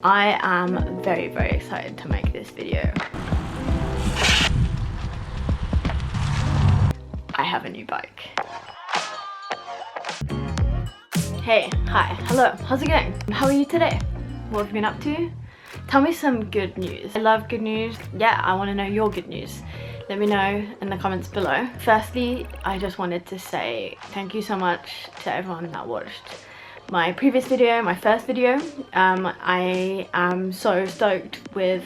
I am very excited to make this video. I have a new bike. Hey, hi, hello, how's it going? How are you today? What have you been up to? Tell me some good news. I love good news. Yeah, I want to know your good news. Let me know in the comments below. Firstly, I just wanted to say thank you so much to everyone that watched my previous video, my first video. I am so stoked with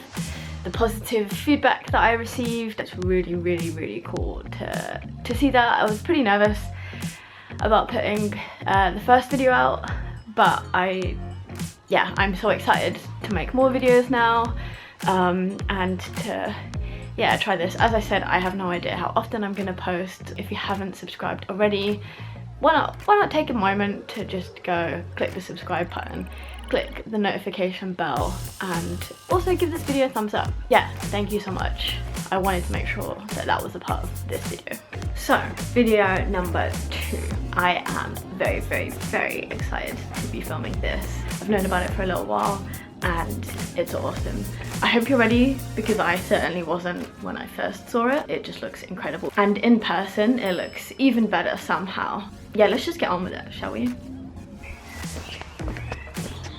the positive feedback that I received. It's really cool to see that. I was pretty nervous about putting the first video out, but I'm so excited to make more videos now and to try this. As I said, I have no idea how often I'm gonna post. If you haven't subscribed already, why not take a moment to just go click the subscribe button, click the notification bell, and also give this video a thumbs up. Yeah, thank you so much. I wanted to make sure that that was a part of this video. So, video number 2. I am very excited to be filming this. I've known about it for a little while and it's awesome. I hope you're ready, because I certainly wasn't when I first saw it. It just looks incredible. And in person, it looks even better somehow. Yeah, let's just get on with it, shall we?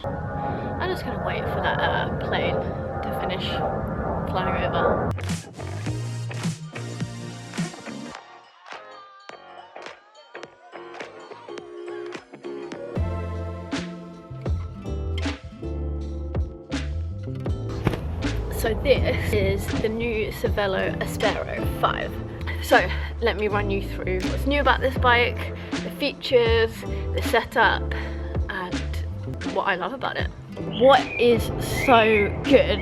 I'm just gonna wait for that plane to finish flying over. So this is the new Cervelo Aspero 5. So let me run you through what's new about this bike, the features, the setup, and what I love about it. What is so good?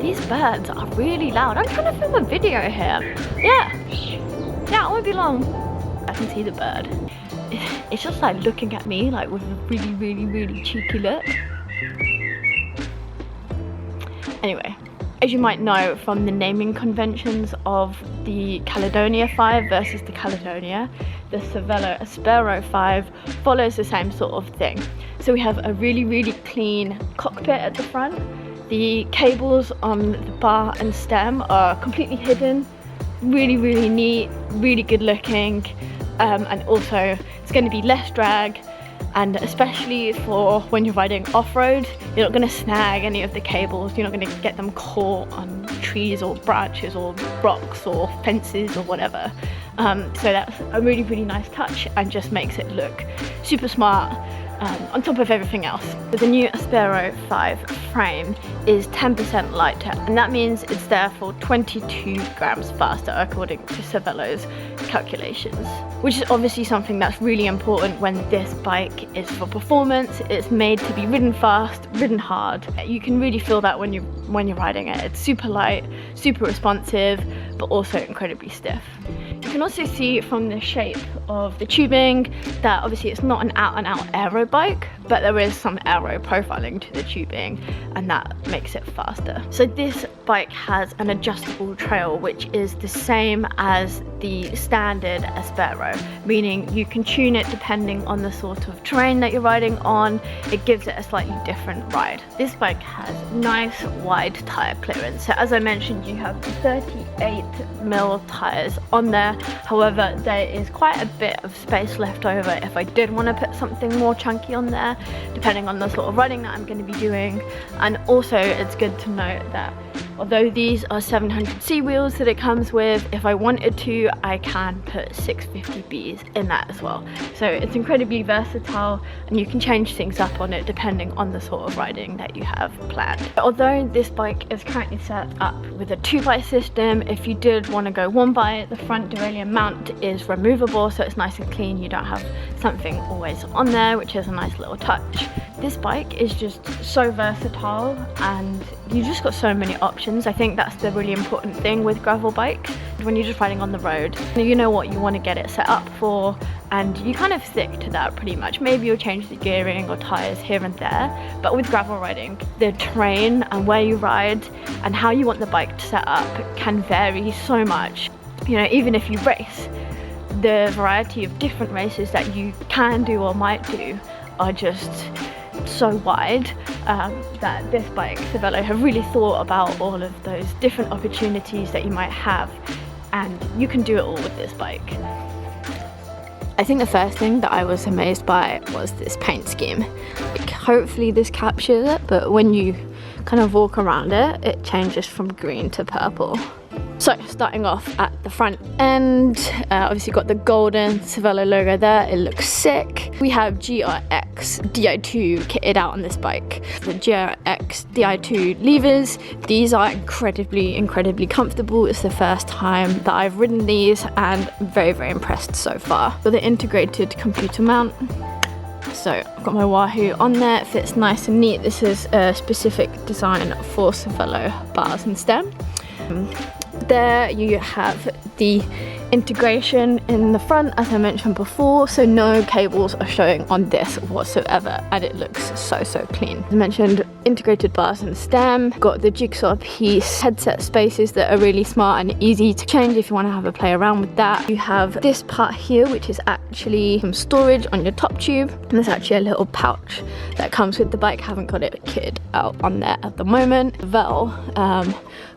These birds are really loud. I'm trying to film a video here. Yeah, it won't be long. I can see the bird. It's just like looking at me like with a really cheeky look. Anyway, as you might know from the naming conventions of the Caledonia 5 versus the Caledonia, the Cervelo Aspero 5 follows the same sort of thing. So we have a really clean cockpit at the front. The cables on the bar and stem are completely hidden, really neat, really good looking, and also it's going to be less drag. And especially for when you're riding off-road, you're not going to snag any of the cables. You're not going to get them caught on trees or branches or rocks or fences or whatever. So that's a really nice touch and just makes it look super smart on top of everything else. So the new Aspero 5 frame is 10% lighter, and that means it's therefore 22 grams faster according to Cervelo's calculations, which is obviously something that's really important when this bike is for performance. It's made to be ridden fast, ridden hard. You can really feel that when you're riding it. It's super light, super responsive, but also incredibly stiff. You can also see from the shape of the tubing that obviously it's not an out-and-out aero bike, but there is some aero profiling to the tubing, and that makes it faster. So this bike has an adjustable trail, which is the same as the standard Aspero, meaning you can tune it depending on the sort of terrain that you're riding on. It gives it a slightly different ride. This bike has nice wide tire clearance. So as I mentioned, you have 38mm tires on there. However, there is quite a bit of space left over if I did want to put something more chunky on there, depending on the sort of riding that I'm going to be doing. And also it's good to note that although these are 700C wheels that it comes with, if I wanted to, I can put 650Bs in that as well. So it's incredibly versatile, and you can change things up on it depending on the sort of riding that you have planned. Although this bike is currently set up with a 2x system, if you did want to go 1x, the front derailleur mount is removable, so it's nice and clean. You don't have something always on there, which is a nice little touch. This bike is just so versatile, and you just got so many options. I think that's the really important thing with gravel bikes. When you're just riding on the road, you know what you want to get it set up for, and you kind of stick to that pretty much. Maybe you'll change the gearing or tires here and there, but with gravel riding, the terrain and where you ride and how you want the bike to set up can vary so much. You know, even if you race, the variety of different races that you can do or might do are just so wide that this bike, Cervelo, have really thought about all of those different opportunities that you might have, and you can do it all with this bike. I think the first thing that I was amazed by was this paint scheme. Like, hopefully this captures it, but when you kind of walk around it, it changes from green to purple. So starting off at the front end, obviously got the golden Cervelo logo there, it looks sick. We have GRX Di2 kitted out on this bike. The GRX Di2 levers, these are incredibly comfortable. It's the first time that I've ridden these and I'm very impressed so far. With the integrated computer mount, so I've got my Wahoo on there, it fits nice and neat. This is a specific design for Cervelo bars and stem. There you have the integration in the front, as I mentioned before, so no cables are showing on this whatsoever, and it looks so clean. As I mentioned, integrated bars and stem, got the jigsaw piece headset spaces that are really smart and easy to change if you want to have a play around with that. You have this part here, which is actually some storage on your top tube, and there's actually a little pouch that comes with the bike. I haven't got it kitted out on there at the moment. Vel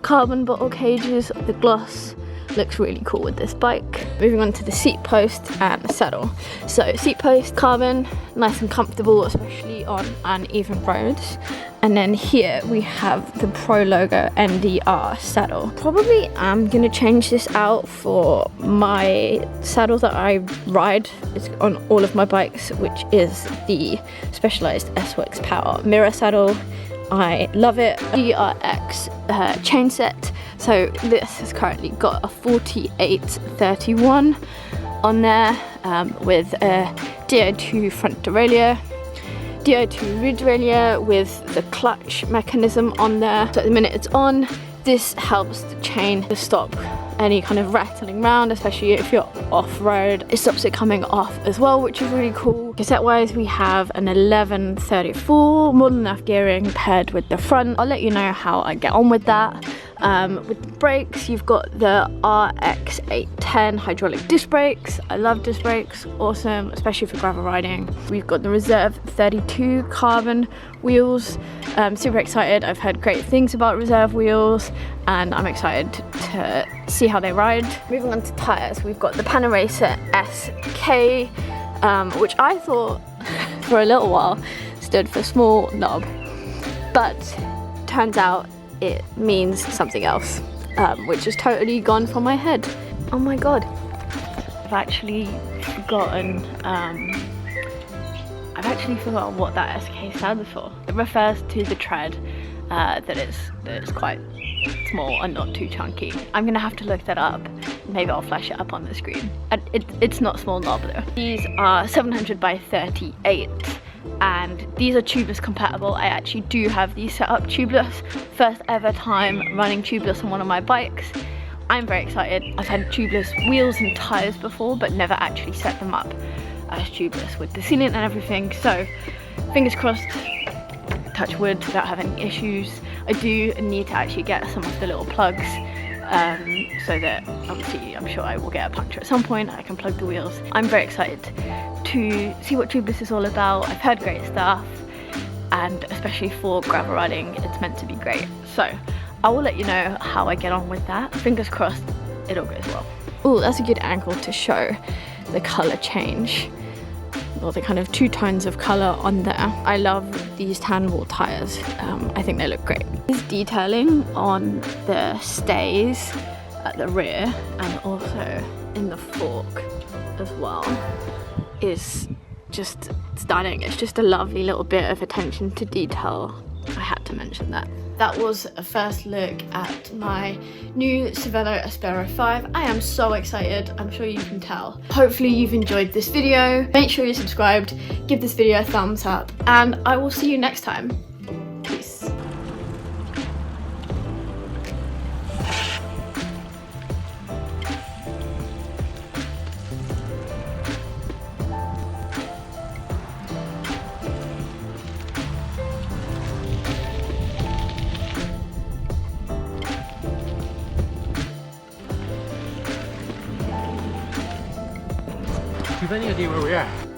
carbon bottle cages, the gloss looks really cool with this bike. Moving on to the seat post and the saddle. So seat post carbon, nice and comfortable, especially on uneven roads. And then here we have the Pro logo NDR saddle. Probably I'm gonna change this out for my saddle that I ride. It's on all of my bikes, which is the Specialized S-Works Power Mirror saddle. I love it. GRX chain set. So this has currently got a 4831 on there with a Di2 front derailleur, Di2 rear derailleur with the clutch mechanism on there. So at the minute it's on, this helps the chain to stop any kind of rattling around, especially if you're off-road. It stops it coming off as well, which is really cool. Cassette wise, we have an 1134, more than enough gearing paired with the front. I'll let you know how I get on with that. With the brakes, you've got the RX 810 hydraulic disc brakes. I love disc brakes, awesome, especially for gravel riding. We've got the Reserve 32 carbon wheels. Super excited. I've heard great things about Reserve wheels and I'm excited to see how they ride. Moving on to tires, we've got the Panaracer SK, which I thought for a little while stood for small knob, but turns out it means something else, which has totally gone from my head. Oh my god. I've actually forgotten what that SK stands for. It refers to the tread, that it's quite small and not too chunky. I'm gonna have to look that up. Maybe I'll flash it up on the screen. It's not small knob though. These are 700 by 38 and these are tubeless compatible. I actually do have these set up tubeless. First ever time running tubeless on one of my bikes. I'm very excited. I've had tubeless wheels and tires before but never actually set them up as tubeless with the sealant and everything, so fingers crossed, touch wood, without having issues. I do need to actually get some of the little plugs so that obviously I'm sure I will get a puncture at some point. I can plug the wheels. I'm very excited to see what tubeless is all about. I've heard great stuff and especially for gravel riding it's meant to be great. So I will let you know how I get on with that. Fingers crossed it all goes well. Oh, that's a good angle to show the colour change, or the kind of two tones of colour on there. I love these tan wool tyres. I think they look great. This detailing on the stays at the rear and also in the fork as well is just stunning. It's just a lovely little bit of attention to detail. I had to mention that. That was a first look at my new Cervelo Aspero 5. I am so excited, I'm sure you can tell. Hopefully you've enjoyed this video. Make sure you're subscribed, give this video a thumbs up, and I will see you next time. Peace. Do you have any idea where we are?